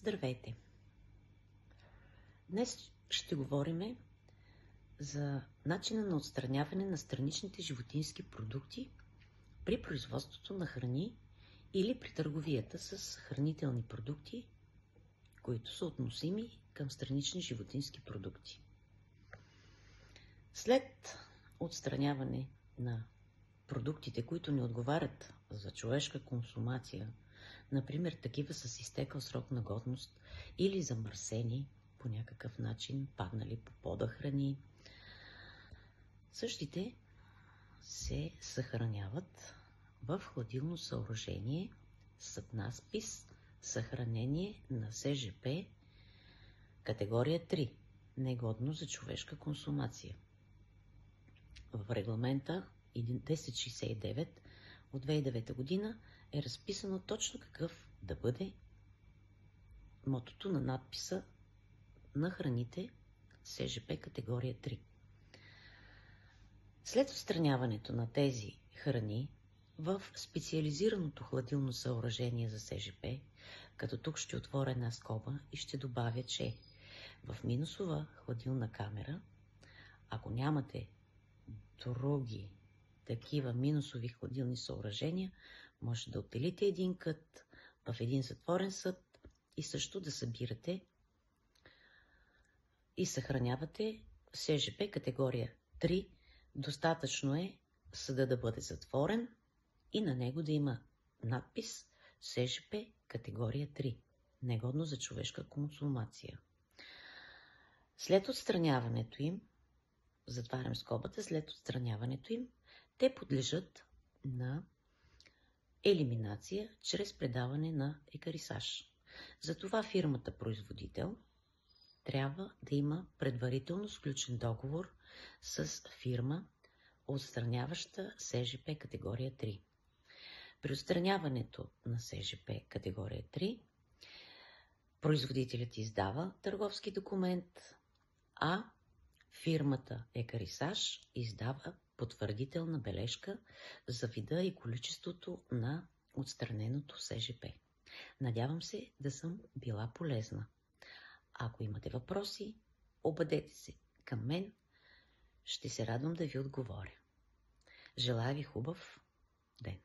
Здравейте! Днес ще говорим за начина на отстраняване на страничните животински продукти при производството на храни или при търговията с хранителни продукти, които са относими към странични животински продукти. След отстраняване на продуктите, които не отговарят за човешка консумация, например такива с изтекъл срок на годност или замърсени по някакъв начин, паднали по пода храни, същите се съхраняват в хладилно съоръжение с надпис съхранение на СЖП категория 3, негодно за човешка консумация. В регламента 1069 от 2009 година е разписано точно какъв да бъде мотото на надписа на храните СЖП категория 3. След отстраняването на тези храни в специализираното хладилно съоръжение за СЖП, като тук ще отворя една скоба и ще добавя, че в минусова хладилна камера, ако нямате други такива минусови хладилни съоръжения, може да отделите един кът в един затворен съд и също да събирате и съхранявате СЖП категория 3. Достатъчно е съда да бъде затворен и на него да има надпис СЖП категория 3, негодно за човешка консумация. След отстраняването им, затварям скобата, след отстраняването им, те подлежат на елиминация чрез предаване на екарисаж. Затова фирмата-производител трябва да има предварително сключен договор с фирма, отстраняваща СЖП категория 3. При отстраняването на СЖП категория 3, производителят издава търговски документ, а фирмата екарисаж издава потвърдителна бележка за вида и количеството на отстраненото СЖП. Надявам се да съм била полезна. Ако имате въпроси, обадете се към мен. Ще се радвам да ви отговоря. Желая ви хубав ден!